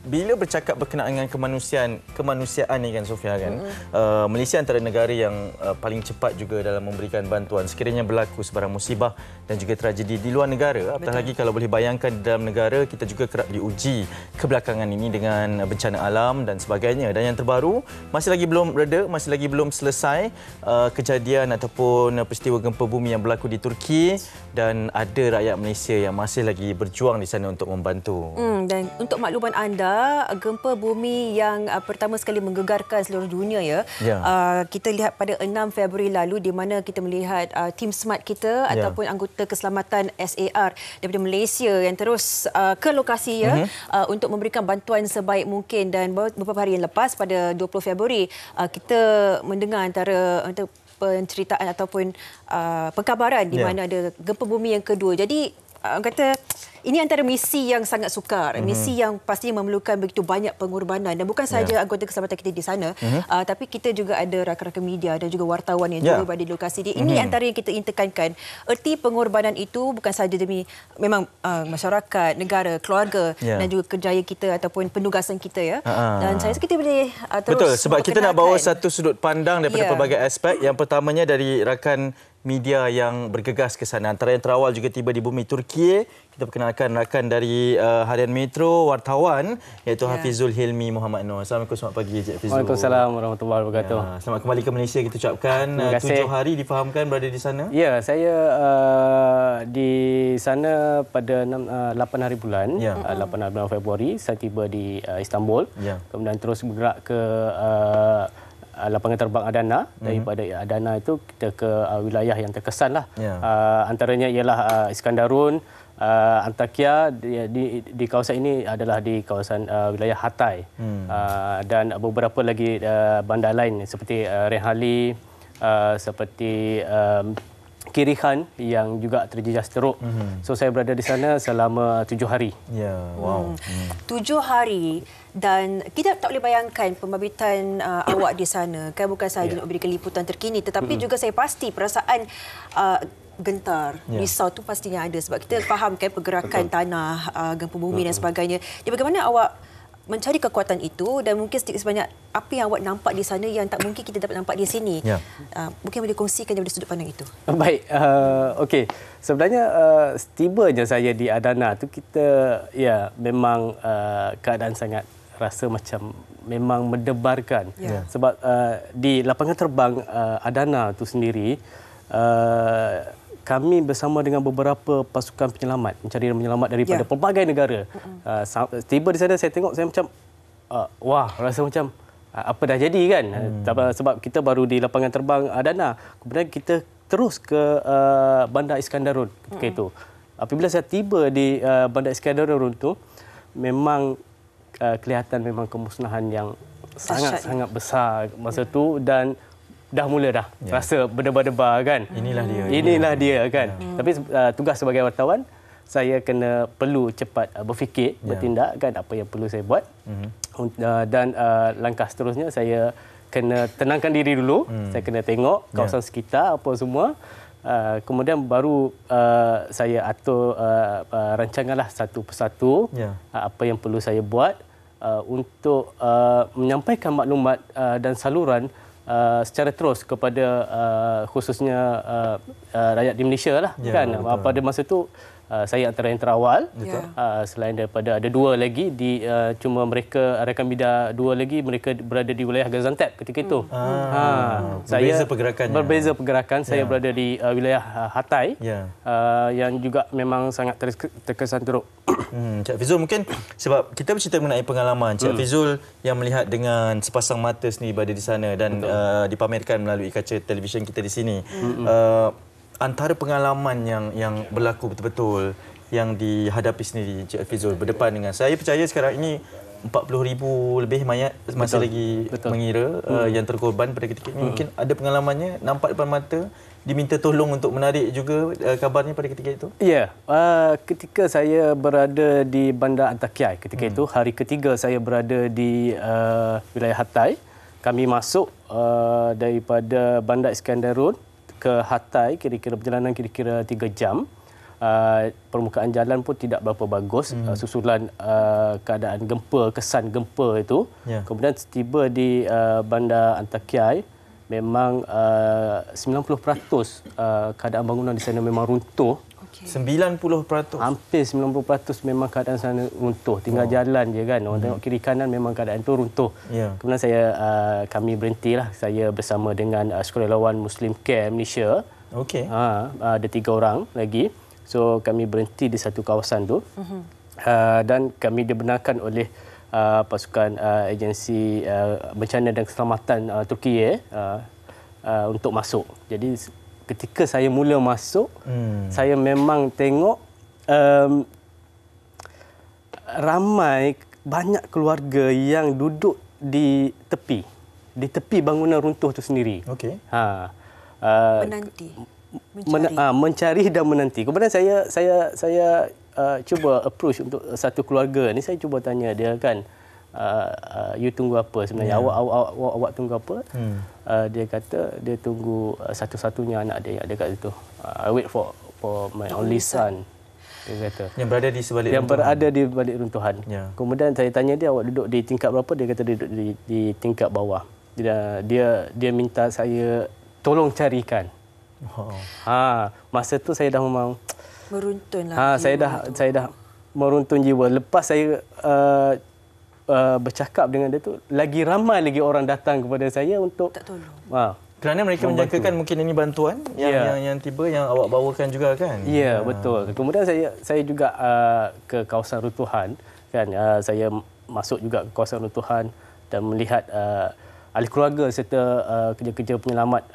bila bercakap berkenaan dengan kemanusiaan ni kan Sofia kan, Malaysia antara negara yang paling cepat juga dalam memberikan bantuan sekiranya berlaku sebarang musibah dan juga tragedi di luar negara. Apatah lagi kalau boleh bayangkan di dalam negara kita juga kerap diuji kebelakangan ini dengan bencana alam dan sebagainya. Dan yang terbaru masih lagi belum reda, masih lagi belum selesai kejadian ataupun peristiwa gempa bumi yang berlaku di Turki dan ada rakyat Malaysia yang masih lagi berjuang di sana untuk membantu. Dan untuk makluman anda, gempa bumi yang pertama sekali menggegarkan seluruh dunia kita lihat pada 6 Februari lalu di mana kita melihat tim SMART kita ataupun anggota keselamatan SAR daripada Malaysia yang terus ke lokasi untuk memberikan bantuan sebaik mungkin. Dan beberapa hari yang lepas pada 20 Februari kita mendengar antara penceritaan ataupun pengkabaran di mana ada gempa bumi yang kedua. Jadi kata ini antara misi yang sangat sukar, misi yang pastinya memerlukan begitu banyak pengorbanan dan bukan sahaja anggota keselamatan kita di sana, tapi kita juga ada rakan-rakan media dan juga wartawan yang juga berada di lokasi. Ini antara yang kita ingin tekankan. Erti pengorbanan itu bukan sahaja demi memang masyarakat, negara, keluarga dan juga kerjaya kita ataupun penugasan kita Dan saya rasa kita boleh terus betul, sebab kita nak bawa satu sudut pandang daripada pelbagai aspek. Yang pertamanya dari rakan media yang bergegas ke sana. Antara yang terawal juga tiba di bumi Turki. Kita perkenalkan rakan dari Harian Metro, wartawan, iaitu Hafizul Hilmi Muhammad Noor. Assalamualaikum, selamat pagi Encik Hafizul. Waalaikumsalam warahmatullahi wabarakatuh. Selamat kembali ke Malaysia kita ucapkan. 7 hari difahamkan berada di sana. Ya, saya di sana pada 8 hari bulan, 8 hari bulan Februari. Saya tiba di Istanbul. Kemudian terus bergerak ke lapangan terbang Adana. Daripada Adana itu kita ke wilayah yang terkesan lah. Antaranya ialah Iskandarun, Antakya. Di kawasan ini adalah di kawasan wilayah Hatay. Dan beberapa lagi bandar lain seperti Rehali, seperti Kirihan yang juga terjejas teruk. So saya berada di sana selama 7 hari. 7 hari. Dan kita tak boleh bayangkan pembabitan awak di sana kan bukan sahaja nak memberikan liputan terkini, tetapi juga saya pasti perasaan gentar, risau tu pastinya ada sebab kita faham kan pergerakan tanah, gempa bumi dan sebagainya. Jadi bagaimana awak mencari kekuatan itu dan mungkin sedikit sebanyak apa yang awak nampak di sana yang tak mungkin kita dapat nampak di sini. Mungkin boleh kongsikan daripada sudut pandang itu. Baik, okey. Sebenarnya tibanya saya di Adana tu kita memang keadaan sangat rasa macam memang mendebarkan. Sebab di lapangan terbang Adana tu sendiri kami bersama dengan beberapa pasukan penyelamat mencari penyelamat daripada pelbagai negara. Tiba di sana saya tengok, saya macam rasa macam apa dah jadi kan. Sebab kita baru di lapangan terbang Adana, kemudian kita terus ke Bandar Iskandarun ketika itu. Apabila saya tiba di Bandar Iskandarun tu, memang kelihatan memang kemusnahan yang sangat besar masa tu dan dah mula rasa berdebar-debar kan. Inilah dia kan. Tapi tugas sebagai wartawan, saya perlu cepat berfikir, bertindak kan apa yang perlu saya buat. Dan langkah seterusnya saya kena tenangkan diri dulu. Saya kena tengok kawasan sekitar apa semua. Kemudian baru saya atur rancanganlah satu persatu apa yang perlu saya buat untuk menyampaikan maklumat dan saluran secara terus kepada khususnya rakyat di Malaysia lah kan. Pada masa itu saya antara yang terawal. Selain daripada ada 2 lagi cuma mereka rakan media 2 lagi mereka berada di wilayah Gaziantep ketika itu. Berbeza pergerakannya. Berbeza pergerakan. Saya berada di wilayah Hatay yang juga memang sangat terkesan teruk. Encik Hafizul, mungkin sebab kita bercerita mengenai pengalaman Encik Hafizul yang melihat dengan sepasang mata sendiri berada di sana dan dipamerkan melalui kaca televisyen kita di sini. Antara pengalaman yang berlaku betul-betul yang dihadapi sendiri Encik Hafizul berdepan dengan, saya percaya sekarang ini 40,000 lebih mayat masih lagi mengira yang terkorban pada ketika ini. Mungkin ada pengalamannya nampak depan mata, diminta tolong untuk menarik juga kabarnya pada ketika itu? Ya, ketika saya berada di Bandar Antakya ketika itu, hari ketiga saya berada di wilayah Hatay. Kami masuk daripada Bandar Iskandarun ke Hatay, kira-kira perjalanan kira-kira 3 jam. permukaan jalan pun tidak berapa bagus. Susulan keadaan gempa, kesan gempa itu. Kemudian tiba di bandar Antakya, memang 90% keadaan bangunan di sana memang runtuh. 90%? Hampir 90% memang keadaan sana runtuh. Tinggal jalan je kan. Orang tengok kiri kanan memang keadaan itu runtuh. Kemudian kami berhentilah. Saya bersama dengan Sukarelawan Muslim Care Malaysia. Ada 3 orang lagi. So kami berhenti di satu kawasan tu. Dan kami dibenarkan oleh pasukan agensi bencana dan keselamatan Turki untuk masuk. Jadi ketika saya mula masuk, saya memang tengok ramai banyak keluarga yang duduk di tepi bangunan runtuh itu sendiri. Menanti, mencari dan menanti. Kemudian saya cuba approach untuk satu keluarga ni. Saya cuba tanya dia kan, you tunggu apa sebenarnya? Awak tunggu apa? Dia kata dia tunggu satu-satunya anak dia yang ada kat situ. I wait for my only son. Dia kata. Yang berada di sebalik runtuhan. Berada di balik runtuhan. Kemudian saya tanya dia, awak duduk di tingkat berapa? Dia kata dia duduk di tingkat bawah. Dia minta saya tolong carikan. Masa tu saya dah memang meruntun lah. Saya dah meruntun jiwa. Lepas saya bercakap dengan dia tu, lagi ramai lagi orang datang kepada saya untuk tak tolong. Kerana mereka menjangkakan mungkin ini bantuan yang tiba yang awak bawakan juga kan? Ya, betul. Kemudian saya juga ke kawasan runtuhan kan. Saya masuk juga ke kawasan runtuhan dan melihat ahli keluarga serta kerja-kerja penyelamat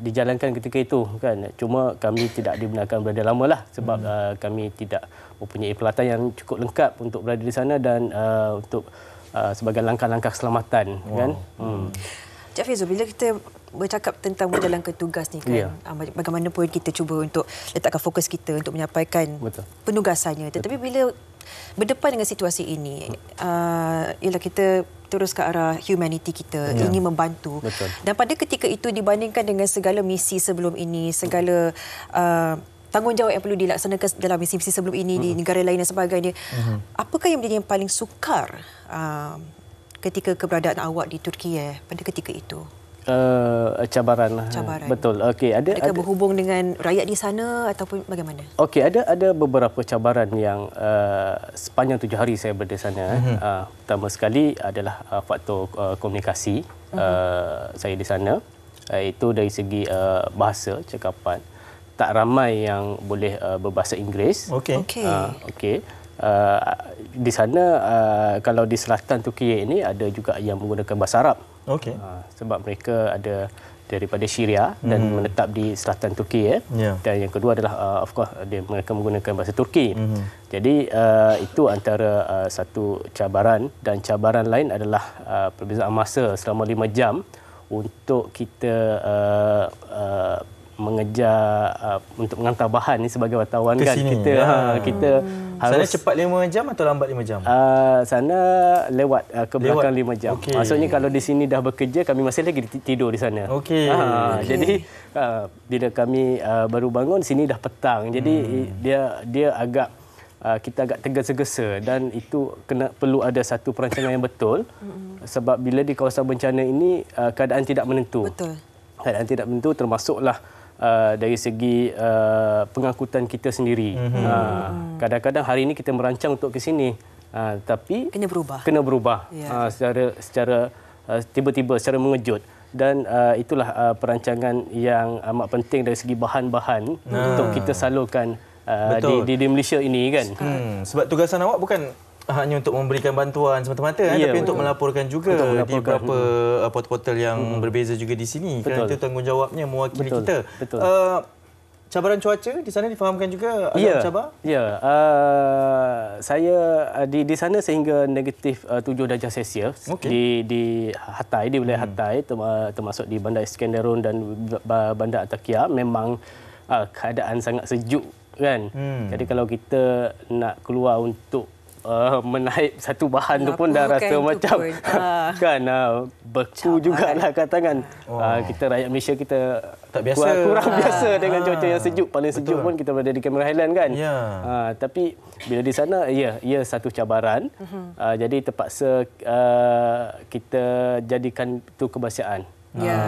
dijalankan ketika itu kan. Cuma kami tidak dibenarkan berada lama lah sebab kami tidak mempunyai peralatan yang cukup lengkap untuk berada di sana dan untuk sebagai langkah-langkah keselamatan kan. Cik Fizul, bila kita bercakap tentang menjalankan tugas ni kan, bagaimanapun kita cuba untuk letakkan fokus kita untuk menyampaikan penugasannya. Tetapi bila berdepan dengan situasi ini, ialah kita terus ke arah humanity kita, ingin membantu. Dan pada ketika itu dibandingkan dengan segala misi sebelum ini, segala tanggungjawab yang perlu dilaksanakan dalam misi-misi sebelum ini di negara lain dan sebagainya, apakah yang menjadi yang paling sukar ketika keberadaan awak di Turki pada ketika itu? Cabaran. Betul. Okey, adakah berhubung dengan rakyat di sana ataupun bagaimana? Okey, ada beberapa cabaran yang sepanjang 7 hari saya berada di sana. Pertama sekali adalah faktor komunikasi saya di sana. Itu dari segi bahasa cakapan. Tak ramai yang boleh berbahasa Inggeris. Okey. Di sana kalau di selatan Turki ini ada juga yang menggunakan bahasa Arab. Sebab mereka ada daripada Syria dan menetap di selatan Turki dan yang kedua adalah of course mereka menggunakan bahasa Turki. Jadi itu antara satu cabaran, dan cabaran lain adalah perbezaan masa selama 5 jam untuk kita mengejar untuk mengantar bahan ni sebagai wartawan kan. Kita harus sana cepat 5 jam atau lambat 5 jam? Sana lewat ke belakang 5 jam. Maksudnya kalau di sini dah bekerja, kami masih lagi tidur di sana. Jadi bila kami baru bangun, sini dah petang. Jadi dia agak kita agak tergesa-gesa, dan itu perlu ada satu perancangan yang betul. Sebab bila di kawasan bencana ini keadaan tidak menentu. Keadaan tidak menentu termasuklah dari segi pengangkutan kita sendiri. Kadang-kadang hari ini kita merancang untuk ke sini, tapi kena berubah secara tiba-tiba, secara mengejut. Dan itulah perancangan yang amat penting dari segi bahan-bahan untuk kita salurkan di Malaysia ini kan. Sebab tugasan awak bukan hanya untuk memberikan bantuan semata-mata, tapi untuk melaporkan juga di beberapa portal-portal yang berbeza juga di sini. Kerana itu tanggungjawabnya mewakili kita. Cabaran cuaca di sana difahamkan juga ada cabar? Saya di sana sehingga negatif 7 darjah Celsius di Hatay, di wilayah Hatay, termasuk di Bandar Iskenderun dan Bandar Antakya. Memang keadaan sangat sejuk kan. Jadi kalau kita nak keluar untuk menaik satu bahan tu pun dah rasa macam kan beku jugalah katakan. Kita rakyat Malaysia kita tak biasa. Kurang biasa dengan cuaca yang sejuk. Paling sejuk pun kita berada di Cameron Highland kan. Tapi bila di sana ia satu cabaran. Jadi terpaksa kita jadikan itu kebiasaan.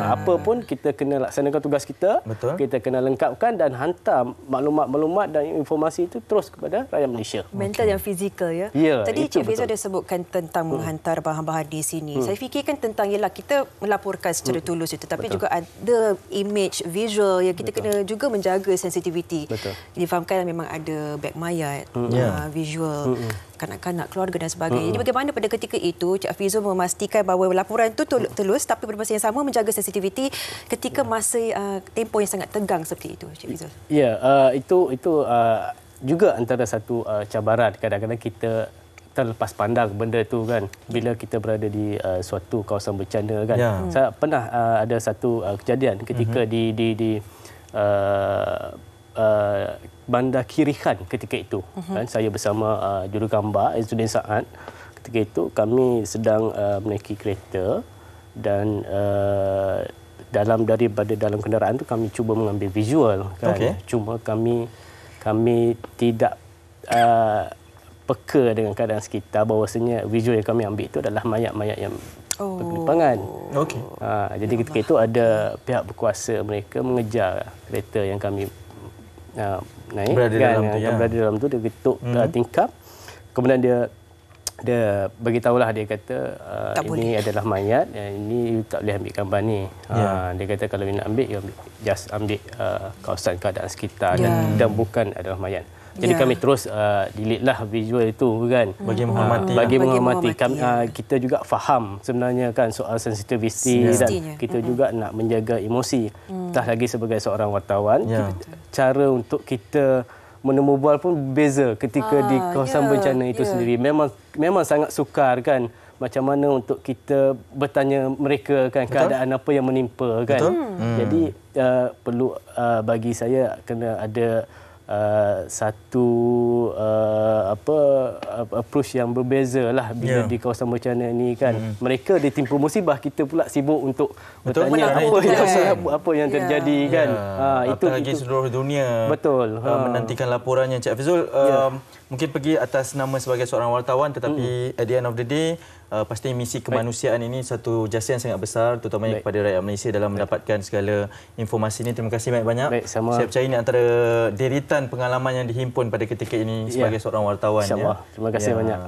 Apa pun kita kena laksanakan tugas kita. Betul. Kita kena lengkapkan dan hantar maklumat-maklumat dan informasi itu terus kepada rakyat Malaysia. Mental dan fizikal ya. Tadi Cik Fizul ada sebutkan tentang menghantar bahan-bahan di sini. Saya fikirkan tentang ialah kita melaporkan secara tulus itu, tapi juga ada image visual yang kita kena juga menjaga sensitiviti. Difahamkan memang ada beg mayat, visual kanak-kanak, keluarga dan sebagainya. Jadi bagaimana pada ketika itu Cik Hafizul memastikan bahawa laporan itu tulus tapi pada masa yang sama menjaga sensitiviti ketika masa tempoh yang sangat tegang seperti itu, Cik Hafizul? Ya, itu juga antara satu cabaran. Kadang-kadang kita terlepas pandang benda itu kan bila kita berada di suatu kawasan bencana kan. Saya pernah ada satu kejadian ketika di Bandar Kirihan ketika itu. Saya bersama jurugambar Izzuddin Saad. Ketika itu kami sedang menaiki kereta dan daripada dalam kenderaan tu kami cuba mengambil visual kan. Cuma kami tidak peka dengan keadaan sekitar bahawasanya visual yang kami ambil itu adalah mayat-mayat yang bergelimpangan. Jadi ketika itu ada pihak berkuasa mereka mengejar kereta yang kami naik berada dalam tu dia ketuk tingkap, kemudian dia beritahulah, dia kata ini adalah mayat, ini you tak boleh ambil gambar ni. Dia kata kalau you nak ambil, you ambil kawasan keadaan sekitar dan bukan adalah mayat. Jadi kami terus delete lah visual itu kan. Bagi menghormati. Kita juga faham sebenarnya kan soal sensitiviti dan kita juga nak menjaga emosi. Entah lagi sebagai seorang wartawan, cara untuk kita menemu bual pun berbeza ketika di kawasan bencana itu sendiri. Memang sangat sukar kan. Macam mana untuk kita bertanya mereka kan keadaan apa yang menimpa kan. Jadi perlu bagi saya kena ada satu approach yang berbeza lah bila di kawasan bencana ini kan. Mereka ditimpa musibah, kita pula sibuk untuk bertanya apa yang terjadi kan. Itu lagi seluruh dunia menantikan laporannya. Cik Hafizul mungkin pergi atas nama sebagai seorang wartawan, tetapi at the end of the day pasti misi kemanusiaan ini satu jasa yang sangat besar, terutamanya kepada rakyat Malaysia dalam mendapatkan segala informasi ini. Terima kasih banyak-banyak. Saya percaya ini antara deretan pengalaman yang dihimpun pada ketika ini sebagai seorang wartawan. Terima kasih banyak.